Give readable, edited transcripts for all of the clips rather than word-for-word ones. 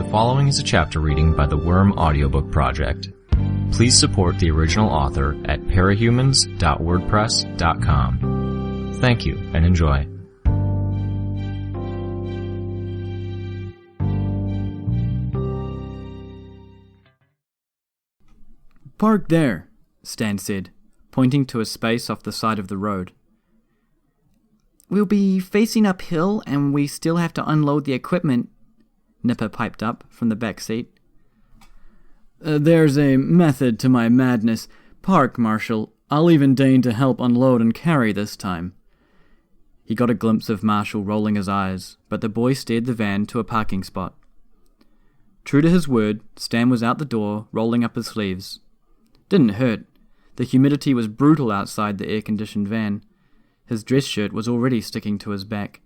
following is a chapter reading by the Worm Audiobook Project. Please support the original author at parahumans.wordpress.com. Thank you and enjoy. "Park there," Stan said, pointing to a space off the side of the road. "We'll be facing uphill and we still have to unload the equipment," Nipper piped up from the back seat. "There's a method to my madness. Park, Marshall. I'll even deign to help unload and carry this time." He got a glimpse of Marshall rolling his eyes, but the boy steered the van to a parking spot. True to his word, Stan was out the door, rolling up his sleeves. Didn't hurt. The humidity was brutal outside the air-conditioned van. His dress shirt was already sticking to his back.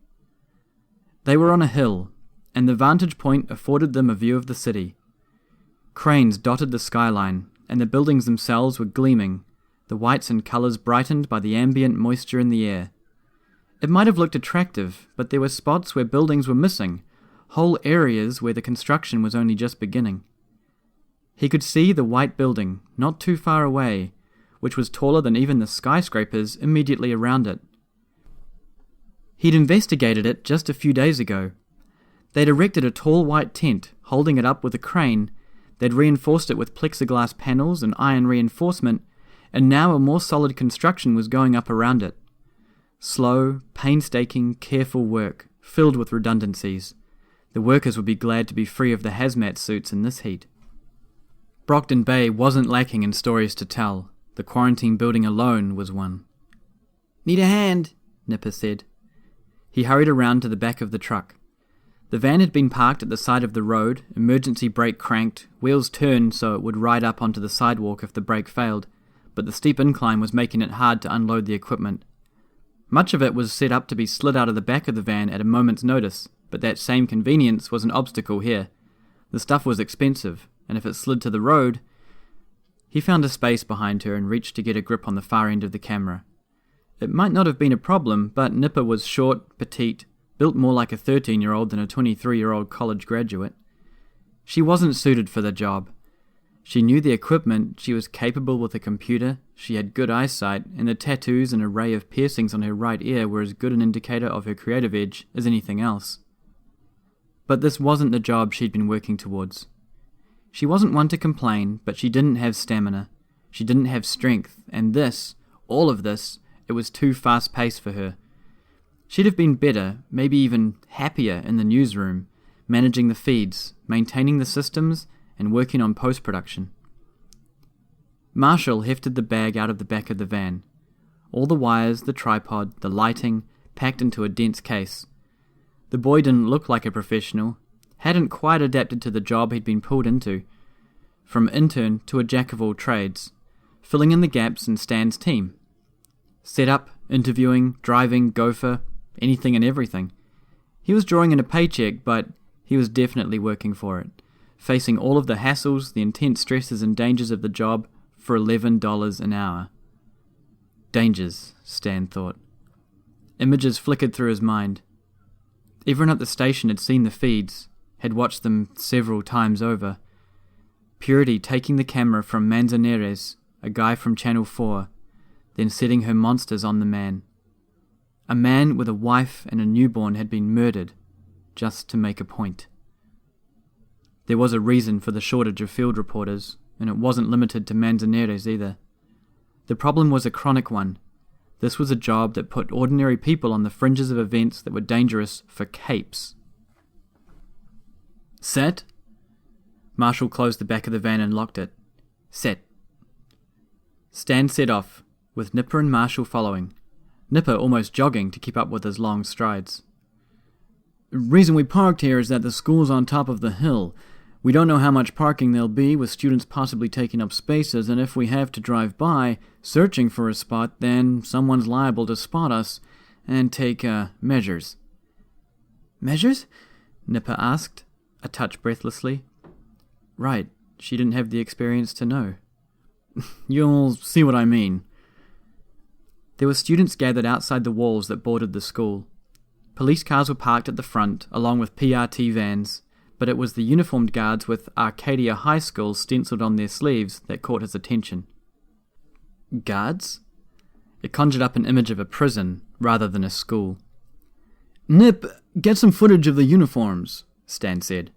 They were on a hill, and the vantage point afforded them a view of the city. Cranes dotted the skyline, and the buildings themselves were gleaming, the whites and colours brightened by the ambient moisture in the air. It might have looked attractive, but there were spots where buildings were missing, whole areas where the construction was only just beginning. He could see the white building, not too far away, which was taller than even the skyscrapers immediately around it. He'd investigated it just a few days ago. They'd erected a tall white tent, holding it up with a crane. They'd reinforced it with plexiglass panels and iron reinforcement, and now a more solid construction was going up around it. Slow, painstaking, careful work, filled with redundancies. The workers would be glad to be free of the hazmat suits in this heat. Brockton Bay wasn't lacking in stories to tell. The quarantine building alone was one. "Need a hand," Nipper said. He hurried around to the back of the truck. The van had been parked at the side of the road, emergency brake cranked, wheels turned so it would ride up onto the sidewalk if the brake failed, but the steep incline was making it hard to unload the equipment. Much of it was set up to be slid out of the back of the van at a moment's notice, but that same convenience was an obstacle here. The stuff was expensive, and if it slid to the road... He found a space behind her and reached to get a grip on the far end of the camera. It might not have been a problem, but Nipper was short, petite, built more like a 13-year-old than a 23-year-old college graduate. She wasn't suited for the job. She knew the equipment, she was capable with a computer, she had good eyesight, and the tattoos and array of piercings on her right ear were as good an indicator of her creative edge as anything else. But this wasn't the job she'd been working towards. She wasn't one to complain, but she didn't have stamina. She didn't have strength, and this, all of this, it was too fast-paced for her. She'd have been better, maybe even happier in the newsroom, managing the feeds, maintaining the systems, and working on post-production. Marshall hefted the bag out of the back of the van. All the wires, the tripod, the lighting, packed into a dense case. The boy didn't look like a professional, hadn't quite adapted to the job he'd been pulled into. From intern to a jack of all trades, filling in the gaps in Stan's team. Setup, interviewing, driving, gopher, anything and everything. He was drawing in a paycheck, but he was definitely working for it, facing all of the hassles, the intense stresses and dangers of the job for $11 an hour. Dangers, Stan thought. Images flickered through his mind. Everyone at the station had seen the feeds, had watched them several times over. Purity taking the camera from Manzanares, a guy from Channel 4, then setting her monsters on the man. A man with a wife and a newborn had been murdered, just to make a point. There was a reason for the shortage of field reporters, and it wasn't limited to Manzanares either. The problem was a chronic one. This was a job that put ordinary people on the fringes of events that were dangerous for capes. "Set?" Marshall closed the back of the van and locked it. "Set." Stan set off, with Nipper and Marshall following. Nipper almost jogging to keep up with his long strides. "The reason we parked here is that the school's on top of the hill. We don't know how much parking there'll be, with students possibly taking up spaces, and if we have to drive by, searching for a spot, then someone's liable to spot us and take, measures." "Measures?" Nipper asked, a touch breathlessly. Right, she didn't have the experience to know. "You'll see what I mean." There were students gathered outside the walls that bordered the school. Police cars were parked at the front, along with PRT vans, but it was the uniformed guards with Arcadia High School stenciled on their sleeves that caught his attention. Guards? It conjured up an image of a prison rather than a school. "Nip, get some footage of the uniforms," Stan said.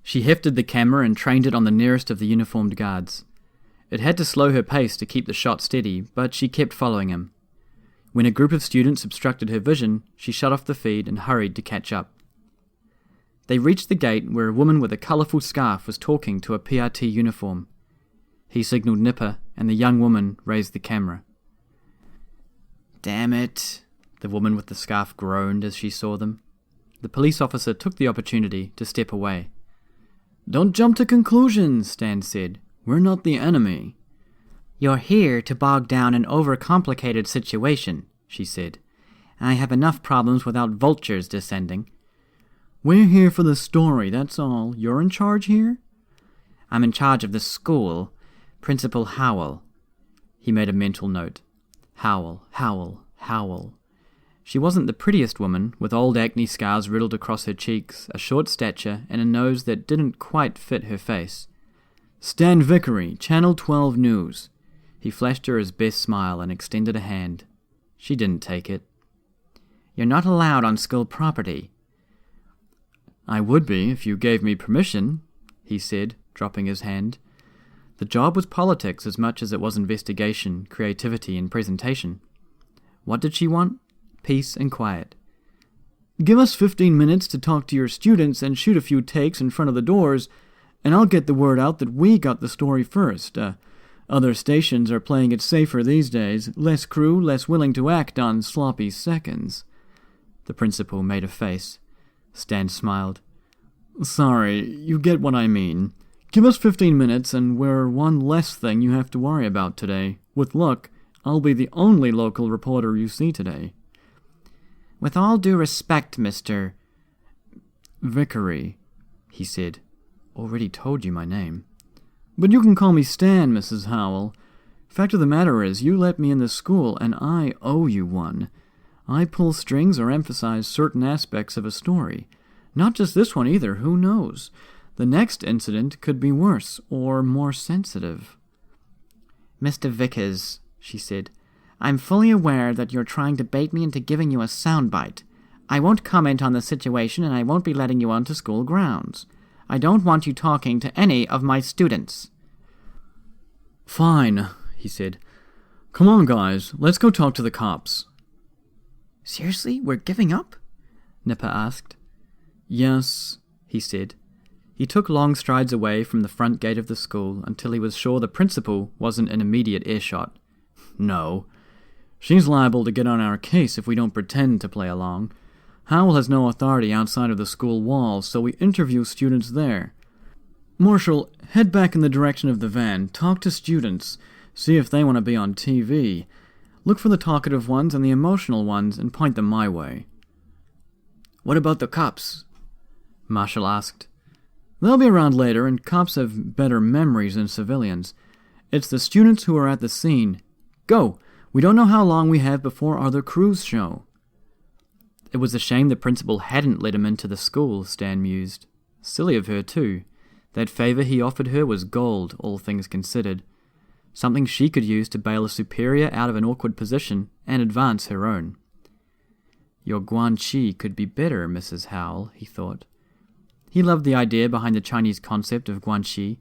She hefted the camera and trained it on the nearest of the uniformed guards. It had to slow her pace to keep the shot steady, but she kept following him. When a group of students obstructed her vision, she shut off the feed and hurried to catch up. They reached the gate where a woman with a colourful scarf was talking to a PRT uniform. He signalled Nipper, and the young woman raised the camera. "Damn it," the woman with the scarf groaned as she saw them. The police officer took the opportunity to step away. "Don't jump to conclusions," Stan said. "We're not the enemy." "You're here to bog down an overcomplicated situation," she said. "I have enough problems without vultures descending." "We're here for the story, that's all. You're in charge here?" "I'm in charge of the school. Principal Howell." He made a mental note. Howell, Howell, Howell. She wasn't the prettiest woman, with old acne scars riddled across her cheeks, a short stature, and a nose that didn't quite fit her face. "Stan Vickery, Channel 12 News." He flashed her his best smile and extended a hand. She didn't take it. "You're not allowed on school property." "I would be if you gave me permission," he said, dropping his hand. The job was politics as much as it was investigation, creativity, and presentation. What did she want? Peace and quiet. "Give us 15 minutes to talk to your students and shoot a few takes in front of the doors, and I'll get the word out that we got the story first. Other stations are playing it safer these days, less crew, less willing to act on sloppy seconds." The principal made a face. Stan smiled. "Sorry, you get what I mean. Give us 15 minutes and we're one less thing you have to worry about today. With luck, I'll be the only local reporter you see today." "With all due respect, Mr. Vickery," he said. "Already told you my name." "But you can call me Stan, Mrs. Howell. Fact of the matter is, you let me in the school, and I owe you one. I pull strings or emphasize certain aspects of a story. Not just this one either, who knows? The next incident could be worse, or more sensitive." "Mr. Vickers," she said, "I'm fully aware that you're trying to bait me into giving you a soundbite. I won't comment on the situation, and I won't be letting you onto school grounds. I don't want you talking to any of my students." "Fine," he said. "Come on, guys, let's go talk to the cops." "Seriously, we're giving up?" Nipper asked. "Yes," he said. He took long strides away from the front gate of the school until he was sure the principal wasn't in immediate earshot. "No. She's liable to get on our case if we don't pretend to play along. Howell has no authority outside of the school walls, so we interview students there. Marshall, head back in the direction of the van, talk to students, see if they want to be on TV. Look for the talkative ones and the emotional ones and point them my way." "What about the cops?" Marshall asked. "They'll be around later, and cops have better memories than civilians. It's the students who are at the scene. Go! We don't know how long we have before other crews show." It was a shame the principal hadn't let him into the school, Stan mused. Silly of her, too. That favour he offered her was gold, all things considered. Something she could use to bail a superior out of an awkward position and advance her own. "Your guanxi could be better, Mrs. Howell," he thought. He loved the idea behind the Chinese concept of guanxi.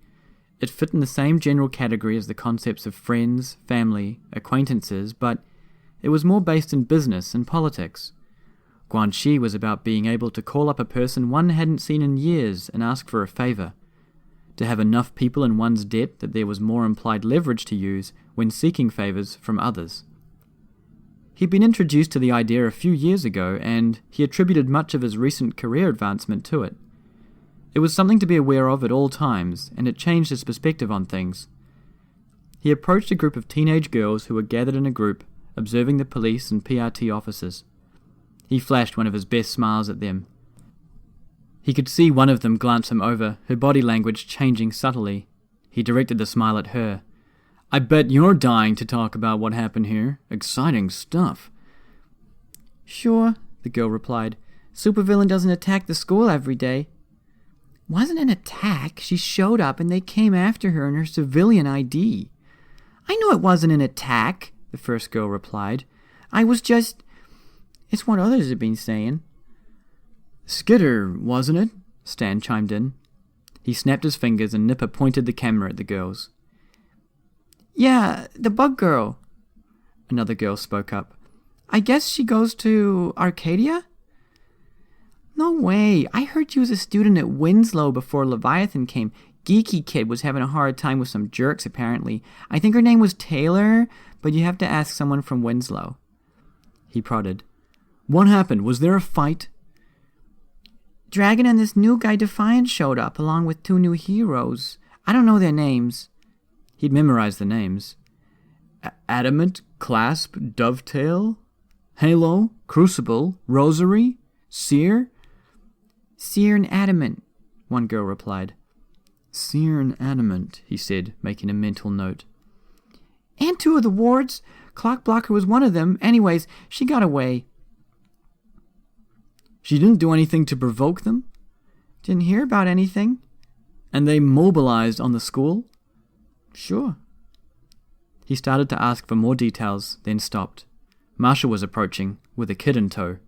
It fit in the same general category as the concepts of friends, family, acquaintances, but it was more based in business and politics. Guanxi was about being able to call up a person one hadn't seen in years and ask for a favour. To have enough people in one's debt that there was more implied leverage to use when seeking favours from others. He'd been introduced to the idea a few years ago, and he attributed much of his recent career advancement to it. It was something to be aware of at all times, and it changed his perspective on things. He approached a group of teenage girls who were gathered in a group, observing the police and PRT officers. He flashed one of his best smiles at them. He could see one of them glance him over, her body language changing subtly. He directed the smile at her. "I bet you're dying to talk about what happened here. Exciting stuff." "Sure," the girl replied. "Supervillain doesn't attack the school every day. Wasn't an attack. She showed up and they came after her in her civilian ID. I know it wasn't an attack, the first girl replied. It's what others have been saying. Skitter, wasn't it? Stan chimed in. He snapped his fingers and Nipper pointed the camera at the girls. Yeah, the bug girl. Another girl spoke up. I guess she goes to Arcadia? No way. I heard she was a student at Winslow before Leviathan came. Geeky kid was having a hard time with some jerks, apparently. I think her name was Taylor, but you have to ask someone from Winslow. He prodded. What happened? Was there a fight? Dragon and this new guy Defiant showed up, along with 2 new heroes. I don't know their names. He'd memorized the names. Adamant, Clasp, Dovetail, Halo, Crucible, Rosary, Seer? Seer and Adamant, one girl replied. Seer and Adamant, he said, making a mental note. And 2 of the wards. Clockblocker was one of them. Anyways, she got away. She didn't do anything to provoke them? Didn't hear about anything. And they mobilized on the school? Sure. He started to ask for more details, then stopped. Marshall was approaching, with a kid in tow.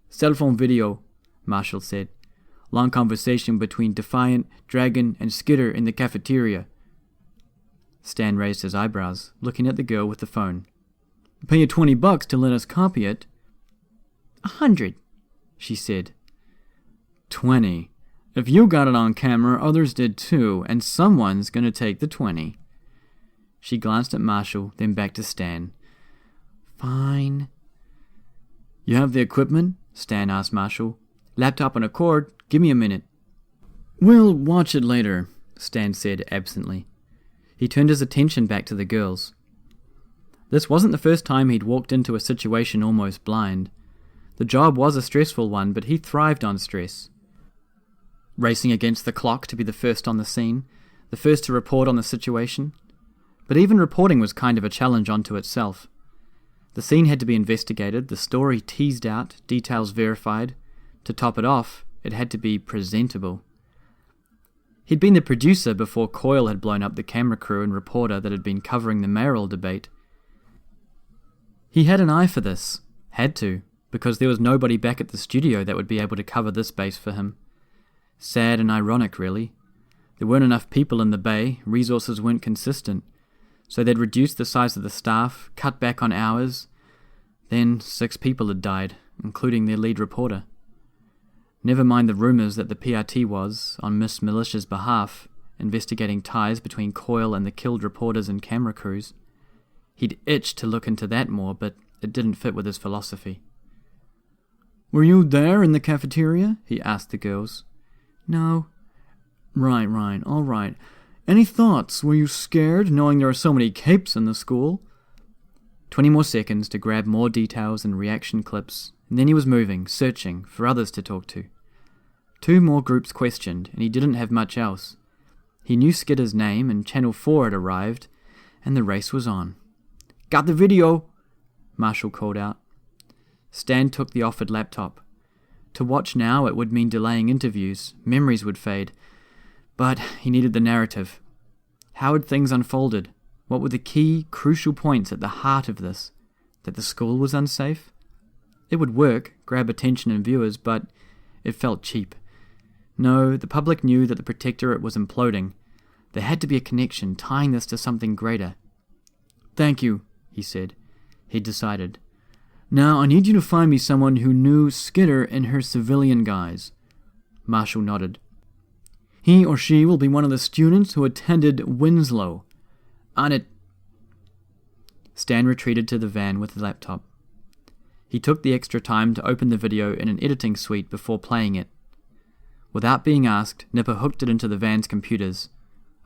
Cell phone video, Marshall said. Long conversation between Defiant, Dragon, and Skitter in the cafeteria. Stan raised his eyebrows, looking at the girl with the phone. Pay you $20 to let us copy it. 100, she said. 20. If you got it on camera, others did too, and someone's gonna take the 20. She glanced at Marshall, then back to Stan. Fine. You have the equipment? Stan asked Marshall. Laptop and a cord? Give me a minute. We'll watch it later, Stan said absently. He turned his attention back to the girls. This wasn't the first time he'd walked into a situation almost blind. The job was a stressful one, but he thrived on stress. Racing against the clock to be the first on the scene, the first to report on the situation. But even reporting was kind of a challenge unto itself. The scene had to be investigated, the story teased out, details verified. To top it off, it had to be presentable. He'd been the producer before Coyle had blown up the camera crew and reporter that had been covering the mayoral debate. He had an eye for this. Had to, because there was nobody back at the studio that would be able to cover this base for him. Sad and ironic, really. There weren't enough people in the bay, resources weren't consistent. So they'd reduced the size of the staff, cut back on hours. Then 6 people had died, including their lead reporter. Never mind the rumours that the PRT was, on Miss Militia's behalf, investigating ties between Coyle and the killed reporters and camera crews. He'd itched to look into that more, but it didn't fit with his philosophy. Were you there in the cafeteria? He asked the girls. No. Right, all right. Any thoughts? Were you scared, knowing there are so many capes in the school? 20 more seconds to grab more details and reaction clips, and then he was moving, searching, for others to talk to. 2 more groups questioned, and he didn't have much else. He knew Skitter's name, and Channel 4 had arrived, and the race was on. Got the video, Marshall called out. Stan took the offered laptop. To watch now, it would mean delaying interviews, memories would fade. But he needed the narrative. How had things unfolded? What were the key, crucial points at the heart of this? That the school was unsafe? It would work, grab attention and viewers, but it felt cheap. No, the public knew that the Protectorate was imploding. There had to be a connection, tying this to something greater. Thank you, he said. He'd decided. Now I need you to find me someone who knew Skitter in her civilian guise. Marshall nodded. He or she will be one of the students who attended Winslow. On it. Stan retreated to the van with the laptop. He took the extra time to open the video in an editing suite before playing it. Without being asked, Nipper hooked it into the van's computers.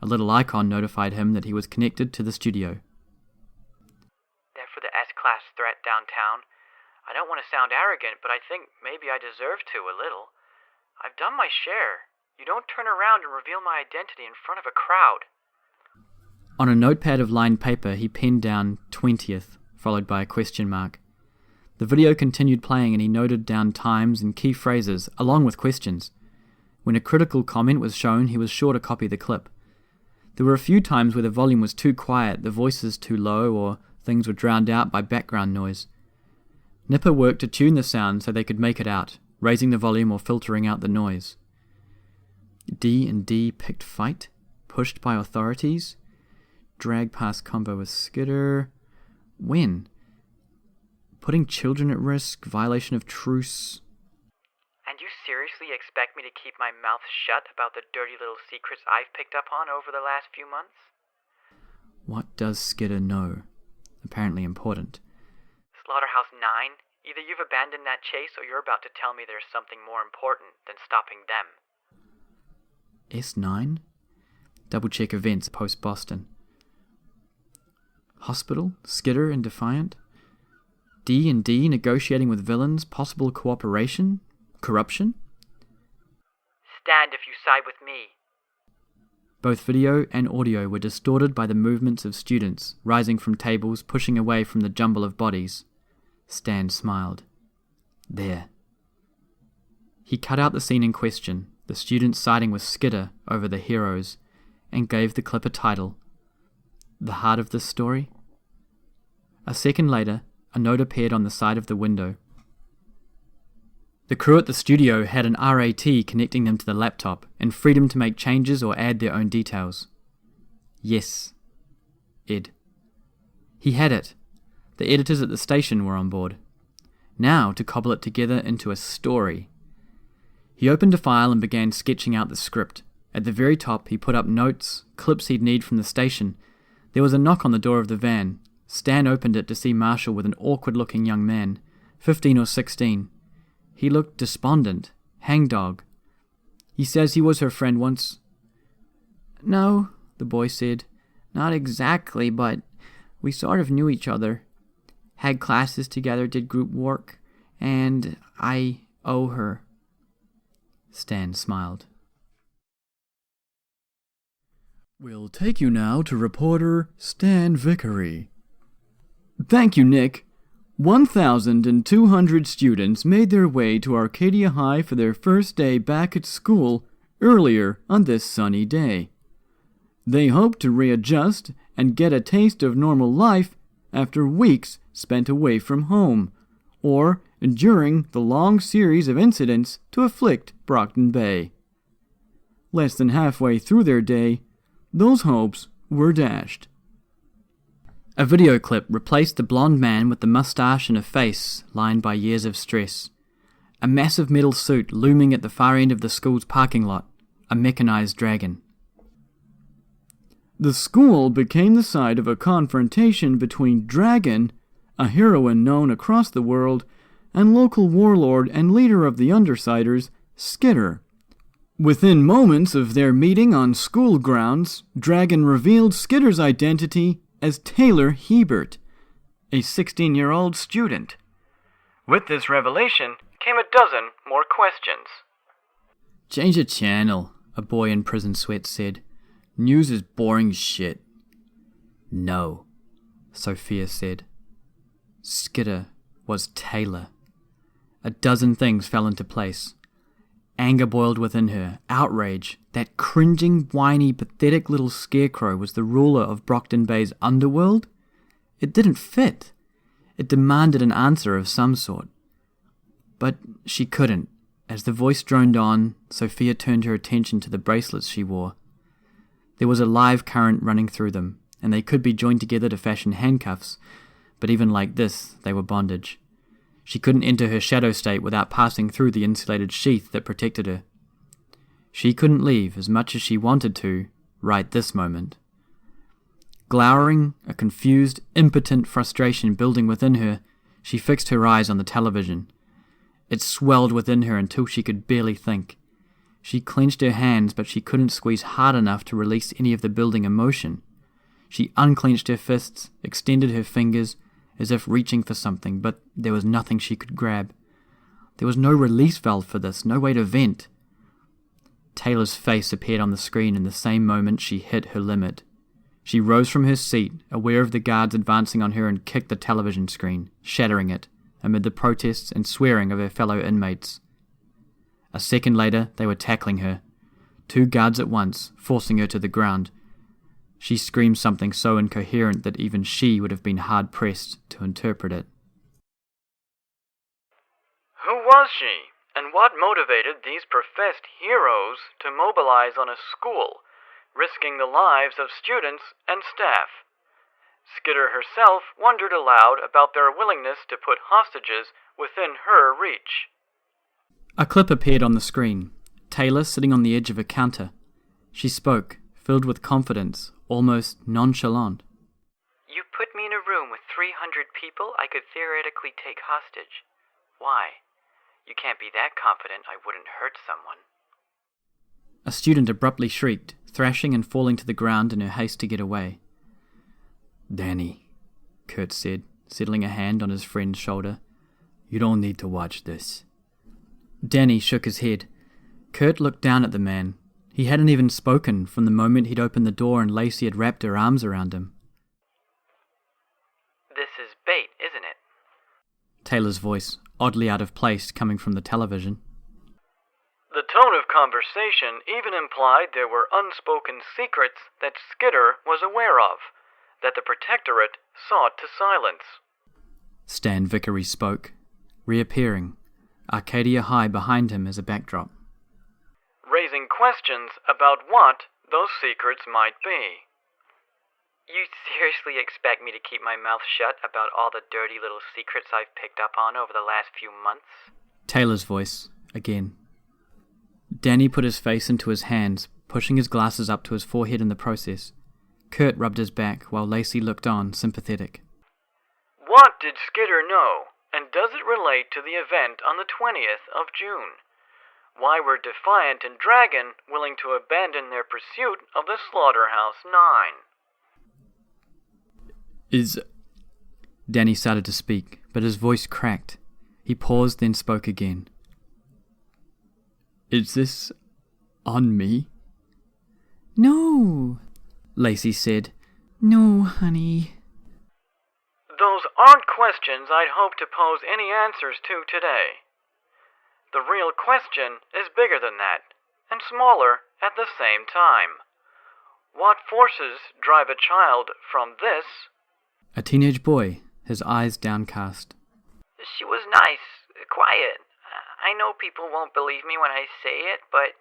A little icon notified him that he was connected to the studio. That for the S-Class threat downtown. I don't want to sound arrogant, but I think maybe I deserve to a little. I've done my share. You don't turn around and reveal my identity in front of a crowd. On a notepad of lined paper, he penned down 20th, followed by a question mark. The video continued playing and he noted down times and key phrases, along with questions. When a critical comment was shown, he was sure to copy the clip. There were a few times where the volume was too quiet, the voices too low, or things were drowned out by background noise. Nipper worked to tune the sound so they could make it out, raising the volume or filtering out the noise. D&D picked fight, pushed by authorities, drag past combo with Skitter. When? Putting children at risk, violation of truce. And you seriously expect me to keep my mouth shut about the dirty little secrets I've picked up on over the last few months? What does Skitter know? Apparently important. Slaughterhouse 9, either you've abandoned that chase or you're about to tell me there's something more important than stopping them. S9? Double check events post-Boston. Hospital? Skitter and Defiant? D&D negotiating with villains? Possible cooperation? Corruption? Stand if you side with me. Both video and audio were distorted by the movements of students, rising from tables, pushing away from the jumble of bodies. Stan smiled. There. He cut out the scene in question, the students siding with Skitter over the heroes, and gave the clip a title. The heart of this story? A second later, a note appeared on the side of the window. The crew at the studio had an RAT connecting them to the laptop and freedom to make changes or add their own details. Yes. Ed. He had it. The editors at the station were on board. Now to cobble it together into a story. He opened a file and began sketching out the script. At the very top, he put up notes, clips he'd need from the station. There was a knock on the door of the van. Stan opened it to see Marshall with an awkward-looking young man, 15 or 16. He looked despondent, hangdog. He says he was her friend once. No, the boy said. Not exactly, but we sort of knew each other. Had classes together, did group work, and I owe her. Stan smiled. We'll take you now to reporter Stan Vickery. Thank you, Nick. 1,200 students made their way to Arcadia High for their first day back at school earlier on this sunny day. They hope to readjust and get a taste of normal life after weeks spent away from home, or enduring the long series of incidents to afflict Brockton Bay. Less than halfway through their day, those hopes were dashed. A video clip replaced the blonde man with the mustache and a face lined by years of stress. A massive metal suit looming at the far end of the school's parking lot. A mechanized dragon. The school became the site of a confrontation between Dragon, a heroine known across the world, and local warlord and leader of the Undersiders, Skitter. Within moments of their meeting on school grounds, Dragon revealed Skitter's identity as Taylor Hebert, a 16-year-old student. With this revelation came a dozen more questions. Change the channel, a boy in prison sweats said. News is boring shit. No, Sophia said. Skitter was Taylor. A dozen things fell into place. Anger boiled within her, outrage. That cringing, whiny, pathetic little scarecrow was the ruler of Brockton Bay's underworld? It didn't fit. It demanded an answer of some sort. But she couldn't. As the voice droned on, Sophia turned her attention to the bracelets she wore. There was a live current running through them, and they could be joined together to fashion handcuffs, but even like this, they were bondage. She couldn't enter her shadow state without passing through the insulated sheath that protected her. She couldn't leave as much as she wanted to, right this moment. Glowering, a confused, impotent frustration building within her, she fixed her eyes on the television. It swelled within her until she could barely think. She clenched her hands, but she couldn't squeeze hard enough to release any of the building emotion. She unclenched her fists, extended her fingers, as if reaching for something, but there was nothing she could grab. There was no release valve for this, no way to vent. Taylor's face appeared on the screen in the same moment she hit her limit. She rose from her seat, aware of the guards advancing on her, and kicked the television screen, shattering it, amid the protests and swearing of her fellow inmates. A second later, they were tackling her. 2 guards at once, forcing her to the ground. She screamed something so incoherent that even she would have been hard-pressed to interpret it. Who was she, and what motivated these professed heroes to mobilize on a school, risking the lives of students and staff? Skidder herself wondered aloud about their willingness to put hostages within her reach. A clip appeared on the screen. Taylor sitting on the edge of a counter. She spoke, filled with confidence, almost nonchalant. You put me in a room with 300 people I could theoretically take hostage. Why? You can't be that confident I wouldn't hurt someone. A student abruptly shrieked, thrashing and falling to the ground in her haste to get away. Danny, Kurt said, settling a hand on his friend's shoulder. You don't need to watch this. Danny shook his head. Kurt looked down at the man. He hadn't even spoken from the moment he'd opened the door and Lacey had wrapped her arms around him. This is bait, isn't it? Taylor's voice, oddly out of place, coming from the television. The tone of conversation even implied there were unspoken secrets that Skidder was aware of, that the Protectorate sought to silence. Stan Vickery spoke, reappearing, Arcadia High behind him as a backdrop. Raising questions about what those secrets might be. You seriously expect me to keep my mouth shut about all the dirty little secrets I've picked up on over the last few months? Taylor's voice, again. Danny put his face into his hands, pushing his glasses up to his forehead in the process. Kurt rubbed his back while Lacey looked on, sympathetic. What did Skidder know, and does it relate to the event on the 20th of June? Why were Defiant and Dragon willing to abandon their pursuit of the Slaughterhouse 9? Danny started to speak, but his voice cracked. He paused, then spoke again. Is this on me? No, Lacey said. No, honey. Those aren't questions I'd hoped to pose any answers to today. The real question is bigger than that, and smaller at the same time. What forces drive a child from this? A teenage boy, his eyes downcast. She was nice, quiet. I know people won't believe me when I say it, but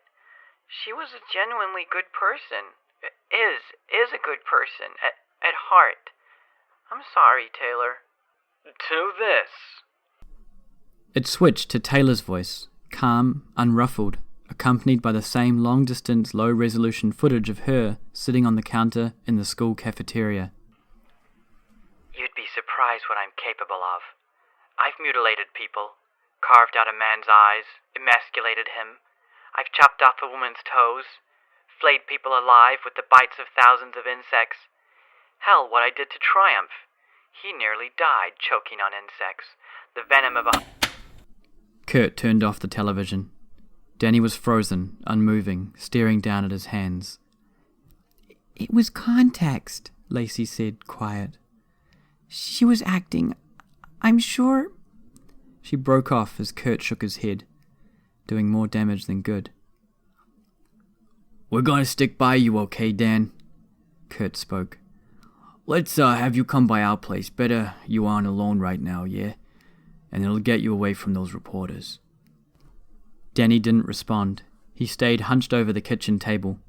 she was a genuinely good person. Is a good person, at heart. I'm sorry, Taylor. To this. It switched to Taylor's voice, calm, unruffled, accompanied by the same long-distance, low-resolution footage of her sitting on the counter in the school cafeteria. You'd be surprised what I'm capable of. I've mutilated people, carved out a man's eyes, emasculated him. I've chopped off a woman's toes, flayed people alive with the bites of thousands of insects. Hell, what I did to Triumph. He nearly died choking on insects. The venom of a... Kurt turned off the television. Danny was frozen, unmoving, staring down at his hands. It was context, Lacey said, quiet. She was acting. I'm sure... She broke off as Kurt shook his head, doing more damage than good. We're gonna stick by you, okay, Dan? Kurt spoke. Let's have you come by our place. Better you aren't alone right now, yeah? And it'll get you away from those reporters. Danny didn't respond. He stayed hunched over the kitchen table.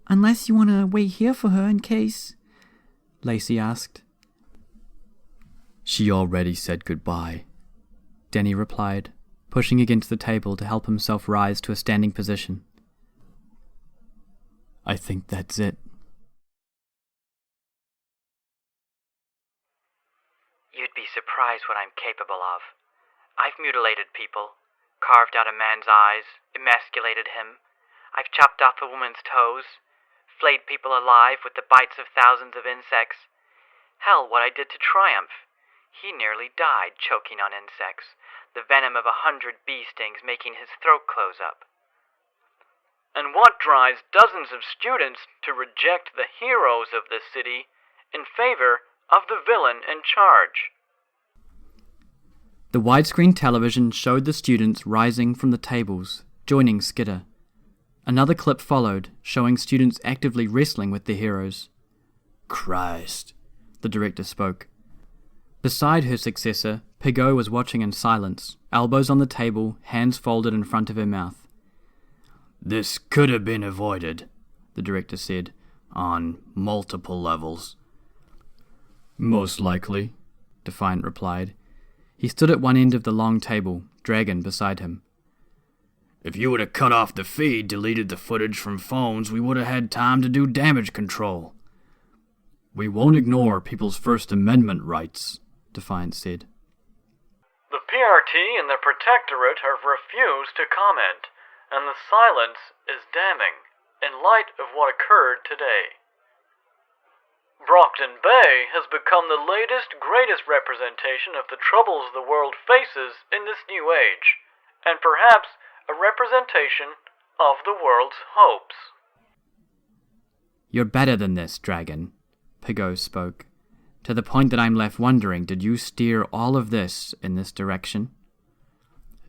Unless you want to wait here for her in case... Lacey asked. She already said goodbye, Danny replied, pushing against the table to help himself rise to a standing position. I think that's it. You'd be surprised what I'm capable of. I've mutilated people, carved out a man's eyes, emasculated him. I've chopped off a woman's toes, flayed people alive with the bites of thousands of insects. Hell, what I did to Triumph. He nearly died choking on insects, the venom of 100 bee stings making his throat close up. And what drives dozens of students to reject the heroes of this city in favor of the villain in charge? The widescreen television showed the students rising from the tables, joining Skidder. Another clip followed, showing students actively wrestling with their heroes. Christ, the director spoke. Beside her successor, Pigot was watching in silence, elbows on the table, hands folded in front of her mouth. This could have been avoided, the director said, on multiple levels. Most likely, Defiant replied. He stood at one end of the long table, Dragon beside him. If you would have cut off the feed, deleted the footage from phones, we would have had time to do damage control. We won't ignore people's First Amendment rights, Defiant said. The PRT and the Protectorate have refused to comment, and the silence is damning, in light of what occurred today. Brockton Bay has become the latest, greatest representation of the troubles the world faces in this new age, and perhaps a representation of the world's hopes. You're better than this, Dragon, Pigot spoke, to the point that I'm left wondering, did you steer all of this in this direction?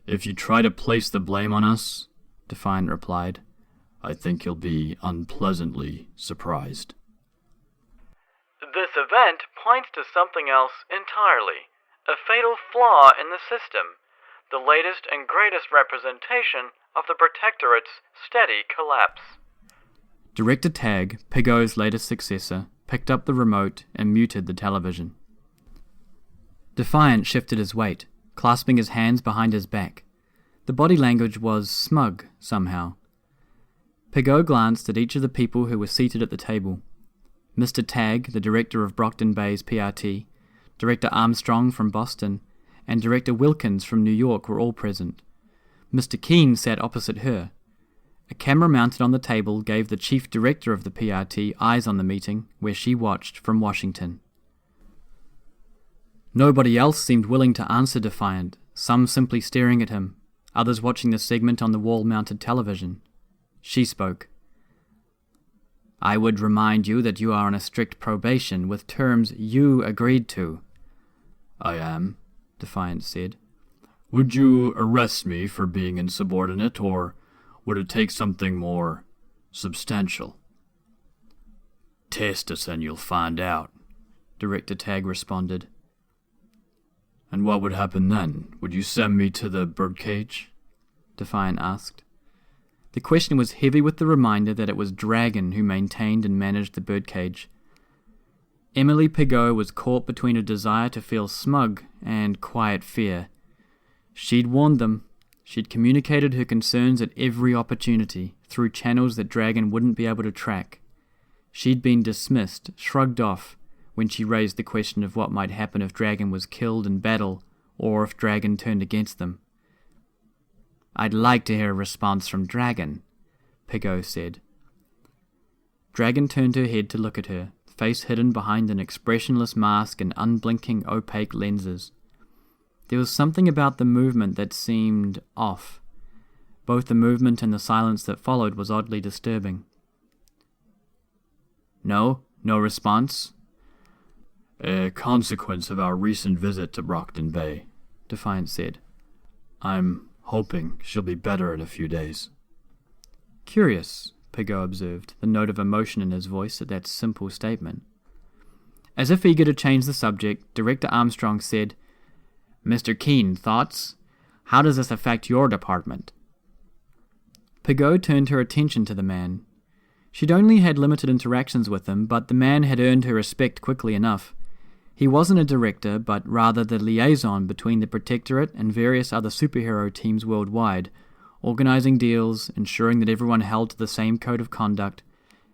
If you try to place the blame on us, Defiant replied, I think you'll be unpleasantly surprised. This event points to something else entirely, a fatal flaw in the system, the latest and greatest representation of the Protectorate's steady collapse. Director Tag, Pigot's latest successor, picked up the remote and muted the television. Defiant shifted his weight, clasping his hands behind his back. The body language was smug, somehow. Pigot glanced at each of the people who were seated at the table. Mr. Tagg, the director of Brockton Bay's PRT, Director Armstrong from Boston, and Director Wilkins from New York were all present. Mr. Keene sat opposite her. A camera mounted on the table gave the chief director of the PRT eyes on the meeting, where she watched from Washington. Nobody else seemed willing to answer Defiant, some simply staring at him, others watching the segment on the wall-mounted television. She spoke. I would remind you that you are on a strict probation with terms you agreed to. I am, Defiant said. Would you arrest me for being insubordinate, or would it take something more substantial? Test us and you'll find out, Director Tagg responded. And what would happen then? Would you send me to the birdcage? Defiant asked. The question was heavy with the reminder that it was Dragon who maintained and managed the birdcage. Emily Pigot was caught between a desire to feel smug and quiet fear. She'd warned them. She'd communicated her concerns at every opportunity, through channels that Dragon wouldn't be able to track. She'd been dismissed, shrugged off, when she raised the question of what might happen if Dragon was killed in battle, or if Dragon turned against them. I'd like to hear a response from Dragon, Pigot said. Dragon turned her head to look at her, face hidden behind an expressionless mask and unblinking opaque lenses. There was something about the movement that seemed off. Both the movement and the silence that followed was oddly disturbing. No response? A consequence of our recent visit to Brockton Bay, Defiant said. I'm hoping she'll be better in a few days. Curious, Pigot observed, the note of emotion in his voice at that simple statement. As if eager to change the subject, Director Armstrong said, Mr. Keene, thoughts? How does this affect your department? Pigot turned her attention to the man. She'd only had limited interactions with him, but the man had earned her respect quickly enough. He wasn't a director, but rather the liaison between the Protectorate and various other superhero teams worldwide, organizing deals, ensuring that everyone held to the same code of conduct,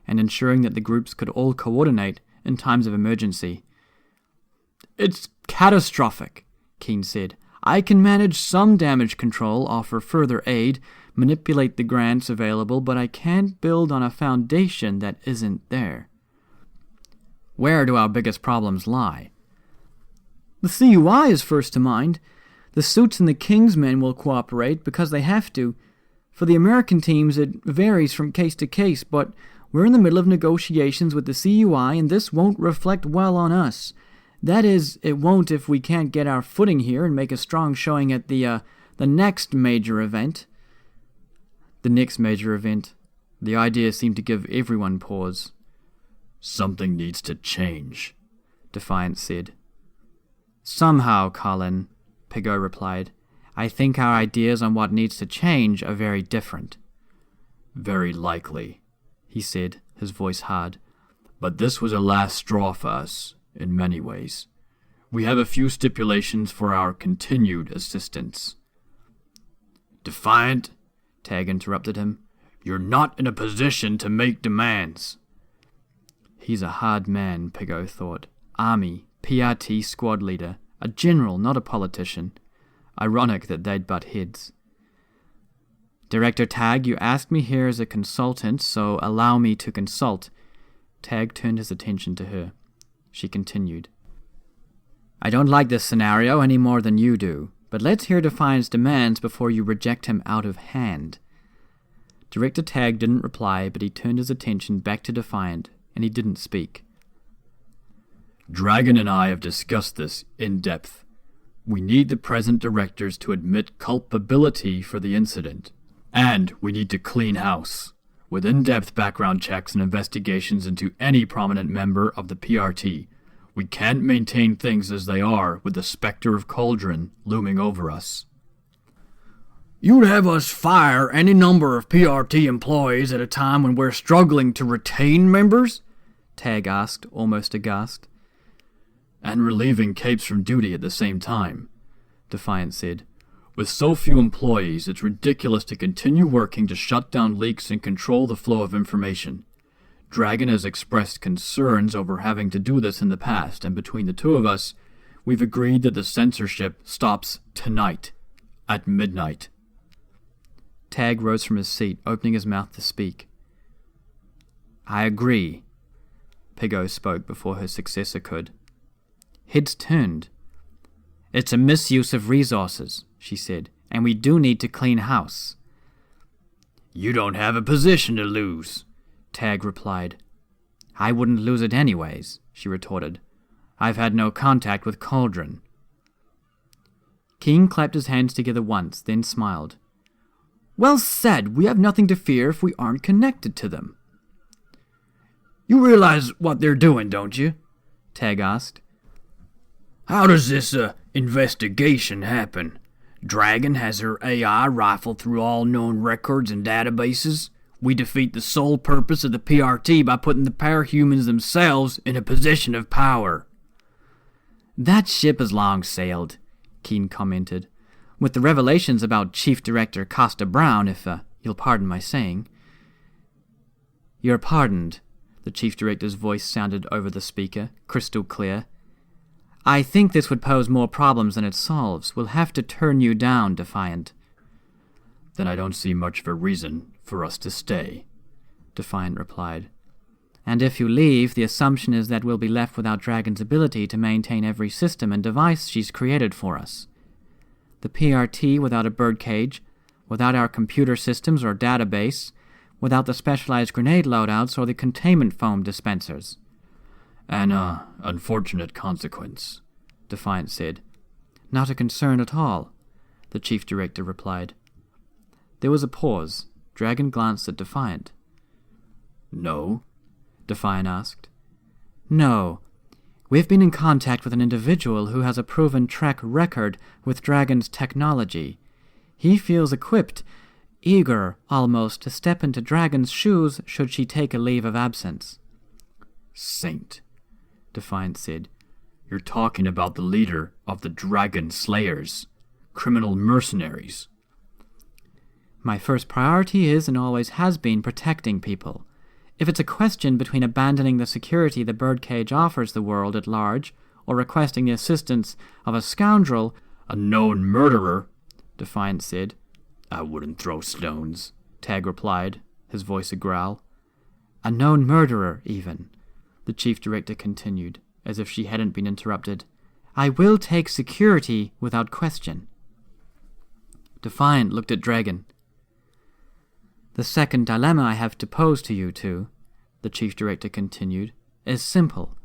and ensuring that the groups could all coordinate in times of emergency. It's catastrophic, Keene said. I can manage some damage control, offer further aid, manipulate the grants available, but I can't build on a foundation that isn't there. Where do our biggest problems lie? The CUI is first to mind. The Suits and the Kingsmen will cooperate because they have to. For the American teams, it varies from case to case, but we're in the middle of negotiations with the CUI, and this won't reflect well on us. That is, it won't if we can't get our footing here and make a strong showing at the next major event. The next major event. The idea seemed to give everyone pause. Something needs to change, Defiant said. Somehow, Colin, Pigot replied. I think our ideas on what needs to change are very different. Very likely, he said, his voice hard. But this was a last straw for us, in many ways. We have a few stipulations for our continued assistance. Defiant, Tag interrupted him. You're not in a position to make demands. He's a hard man, Pigot thought. Army, PRT squad leader, a general, not a politician. Ironic that they'd butt heads. Director Tag, you asked me here as a consultant, so allow me to consult. Tag turned his attention to her. She continued. I don't like this scenario any more than you do, but let's hear Defiant's demands before you reject him out of hand. Director Tag didn't reply, but he turned his attention back to Defiant, and he didn't speak. Dragon and I have discussed this in depth. We need the present directors to admit culpability for the incident. And we need to clean house, with in-depth background checks and investigations into any prominent member of the PRT. We can't maintain things as they are with the specter of Cauldron looming over us. You'd have us fire any number of PRT employees at a time when we're struggling to retain members? Tag asked, almost aghast. And relieving capes from duty at the same time, Defiant said. With so few employees, it's ridiculous to continue working to shut down leaks and control the flow of information. Dragon has expressed concerns over having to do this in the past, and between the two of us, we've agreed that the censorship stops tonight, at midnight. Tag rose from his seat, opening his mouth to speak. I agree, Pigot spoke before her successor could. Heads turned. It's a misuse of resources, she said, and we do need to clean house. You don't have a position to lose, Tag replied. I wouldn't lose it anyways, she retorted. I've had no contact with Cauldron. King clapped his hands together once, then smiled. Well said, we have nothing to fear if we aren't connected to them. You realize what they're doing, don't you? Tag asked. How does this investigation happen? Dragon has her AI rifle through all known records and databases. We defeat the sole purpose of the PRT by putting the parahumans themselves in a position of power. That ship has long sailed, Keen commented. With the revelations about Chief Director Costa Brown, if you'll pardon my saying. You're pardoned, the Chief Director's voice sounded over the speaker, crystal clear. I think this would pose more problems than it solves. We'll have to turn you down, Defiant. Then I don't see much of a reason for us to stay, Defiant replied. And if you leave, the assumption is that we'll be left without Dragon's ability to maintain every system and device she's created for us. The PRT without a birdcage, without our computer systems or database, without the specialized grenade loadouts or the containment foam dispensers. An unfortunate consequence, Defiant said. Not a concern at all, the Chief Director replied. There was a pause. Dragon glanced at Defiant. No? Defiant asked. No. We've been in contact with an individual who has a proven track record with Dragon's technology. He feels equipped, eager, almost, to step into Dragon's shoes should she take a leave of absence. Saint, Defiant said. You're talking about the leader of the Dragon Slayers, criminal mercenaries. My first priority is and always has been protecting people. If it's a question between abandoning the security the birdcage offers the world at large or requesting the assistance of a scoundrel, a known murderer, Defiant said. I wouldn't throw stones, Tag replied, his voice a growl. A known murderer, even, the Chief Director continued, as if she hadn't been interrupted. I will take security without question. Defiant looked at Dragon. The second dilemma I have to pose to you two, the Chief Director continued, is simple.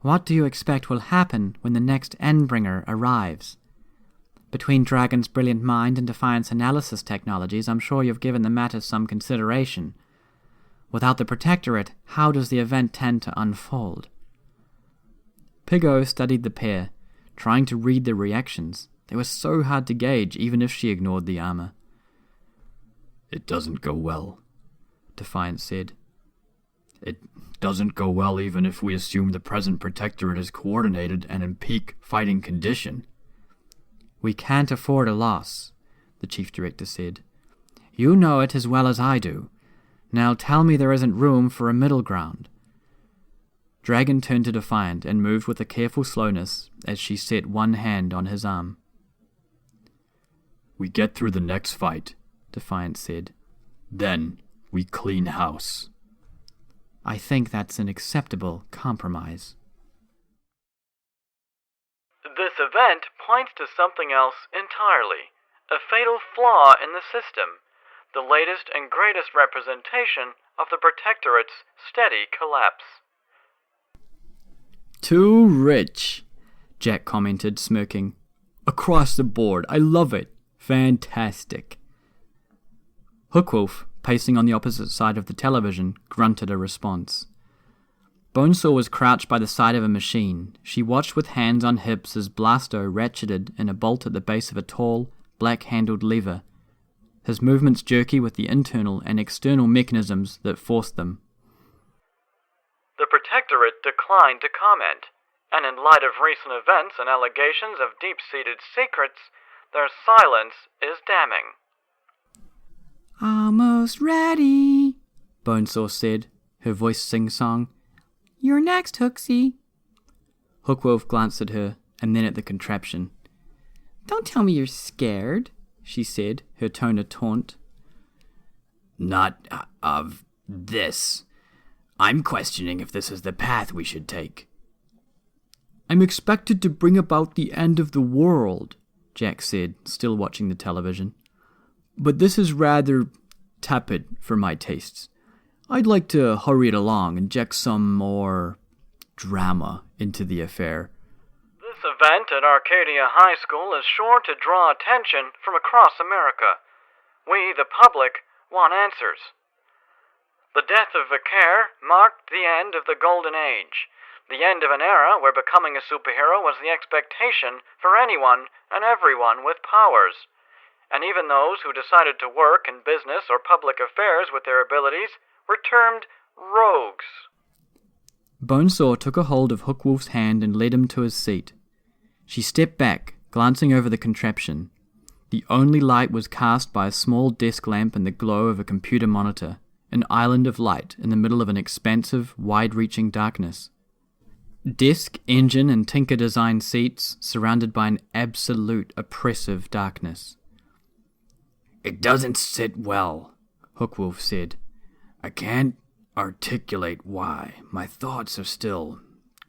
What do you expect will happen when the next Endbringer arrives? Between Dragon's brilliant mind and Defiance analysis technologies, I'm sure you've given the matter some consideration. Without the Protectorate, how does the event tend to unfold? Piggo studied the pair, trying to read their reactions. They were so hard to gauge, even if she ignored the armor. It doesn't go well, Defiance said. It doesn't go well even if we assume the present Protectorate is coordinated and in peak fighting condition. We can't afford a loss, the Chief Director said. You know it as well as I do. Now tell me there isn't room for a middle ground. Dragon turned to Defiant and moved with a careful slowness as she set one hand on his arm. We get through the next fight, Defiant said. Then we clean house. I think that's an acceptable compromise. This event points to something else entirely, a fatal flaw in the system, the latest and greatest representation of the Protectorate's steady collapse. Too rich, Jack commented, smirking. Across the board, I love it. Fantastic. Hookwolf, pacing on the opposite side of the television, grunted a response. Bonesaw was crouched by the side of a machine. She watched with hands on hips as Blasto ratcheted in a bolt at the base of a tall, black-handled lever, his movements jerky with the internal and external mechanisms that forced them. The Protectorate declined to comment, and in light of recent events and allegations of deep-seated secrets, their silence is damning. Almost ready, Bonesaw said, her voice sing-song. You're next, Hooksy. Hookwolf glanced at her, and then at the contraption. Don't tell me you're scared, she said, her tone a taunt. Not of this. I'm questioning if this is the path we should take. I'm expected to bring about the end of the world, Jack said, still watching the television. But this is rather tepid for my tastes. I'd like to hurry it along, inject some more drama into the affair. This event at Arcadia High School is sure to draw attention from across America. We, the public, want answers. The death of Vicaire marked the end of the Golden Age, the end of an era where becoming a superhero was the expectation for anyone and everyone with powers. And even those who decided to work in business or public affairs with their abilities were termed rogues. Bonesaw took a hold of Hookwolf's hand and led him to his seat. She stepped back, glancing over the contraption. The only light was cast by a small desk lamp and the glow of a computer monitor, an island of light in the middle of an expansive, wide-reaching darkness. Desk, engine, and tinker-designed seats surrounded by an absolute oppressive darkness. It doesn't sit well, Hookwolf said. I can't articulate why. My thoughts are still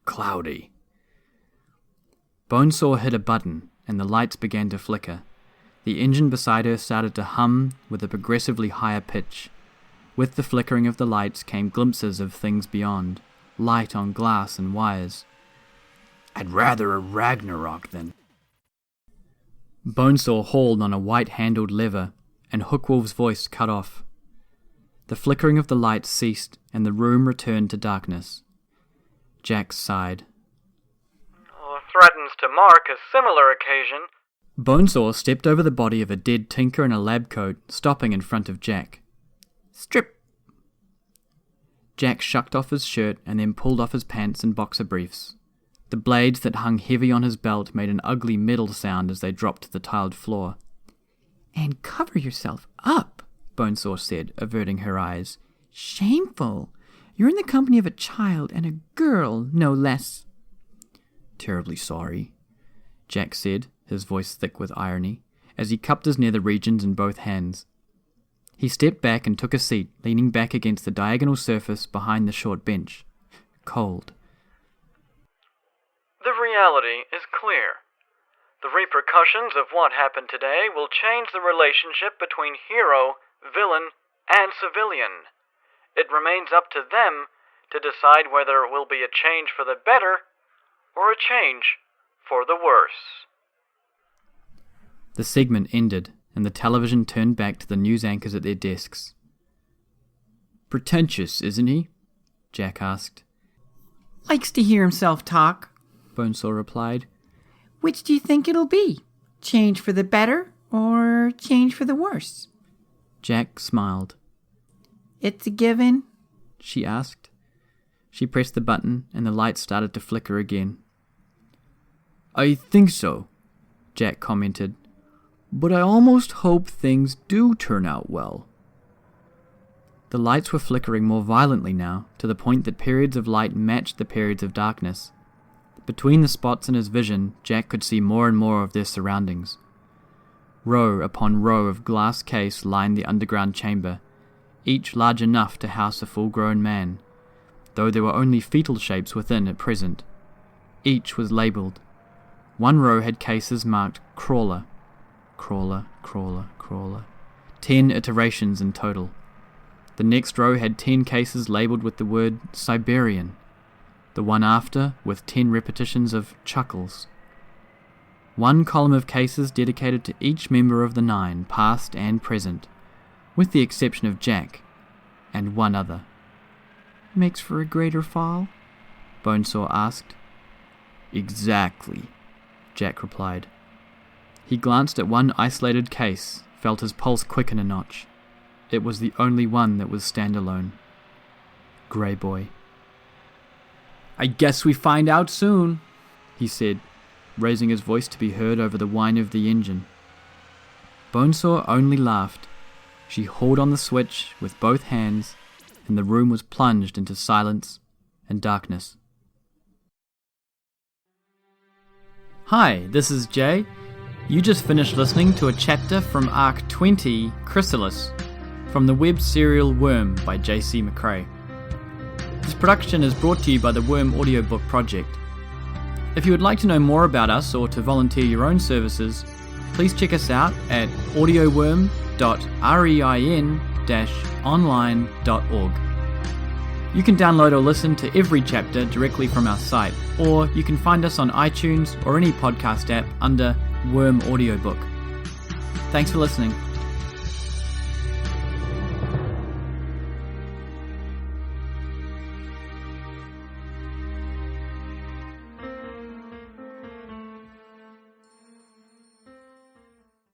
cloudy. Bonesaw hit a button, and the lights began to flicker. The engine beside her started to hum with a progressively higher pitch. With the flickering of the lights came glimpses of things beyond, light on glass and wires. I'd rather a Ragnarok than... Bonesaw hauled on a white-handled lever, and Hookwolf's voice cut off. The flickering of the lights ceased, and the room returned to darkness. Jack sighed. Threatens to mark a similar occasion. Bonesaw stepped over the body of a dead tinker in a lab coat, stopping in front of Jack. Strip! Jack shucked off his shirt and then pulled off his pants and boxer briefs. The blades that hung heavy on his belt made an ugly metal sound as they dropped to the tiled floor. And cover yourself up, Bonesaw said, averting her eyes. Shameful. You're in the company of a child and a girl, no less. Terribly sorry, Jack said, his voice thick with irony, as he cupped his nether regions in both hands. He stepped back and took a seat, leaning back against the diagonal surface behind the short bench. Cold. The reality is clear. The repercussions of what happened today will change the relationship between hero, villain, and civilian. It remains up to them to decide whether it will be a change for the better or a change for the worse. The segment ended, and the television turned back to the news anchors at their desks. Pretentious, isn't he? Jack asked. Likes to hear himself talk, Bonesaw replied. Which do you think it'll be? Change for the better or change for the worse? Jack smiled. It's a given, she asked. She pressed the button and the light started to flicker again. I think so, Jack commented. But I almost hope things do turn out well. The lights were flickering more violently now, to the point that periods of light matched the periods of darkness. Between the spots in his vision, Jack could see more and more of their surroundings. Row upon row of glass case lined the underground chamber, each large enough to house a full-grown man, though there were only fetal shapes within at present. Each was labelled. One row had cases marked Crawler. Crawler, crawler, crawler. 10 iterations in total. The next row had 10 cases labelled with the word Siberian. The one after with 10 repetitions of Chuckles. One column of cases dedicated to each member of the 9, past and present, with the exception of Jack, and one other. Makes for a greater fall? Bonesaw asked. Exactly, Jack replied. He glanced at one isolated case, felt his pulse quicken a notch. It was the only one that was standalone. Grey Boy. I guess we find out soon, he said, raising his voice to be heard over the whine of the engine. Bonesaw only laughed. She hauled on the switch with both hands, and the room was plunged into silence and darkness. Hi, this is Jay. You just finished listening to a chapter from Arc 20, Chrysalis, from the web serial Worm by J.C. McCrae. This production is brought to you by the Worm Audiobook project. If you would like to know more about us or to volunteer your own services, please check us out at audioworm.rein-online.org. You can download or listen to every chapter directly from our site, or you can find us on iTunes or any podcast app under Worm Audiobook. Thanks for listening.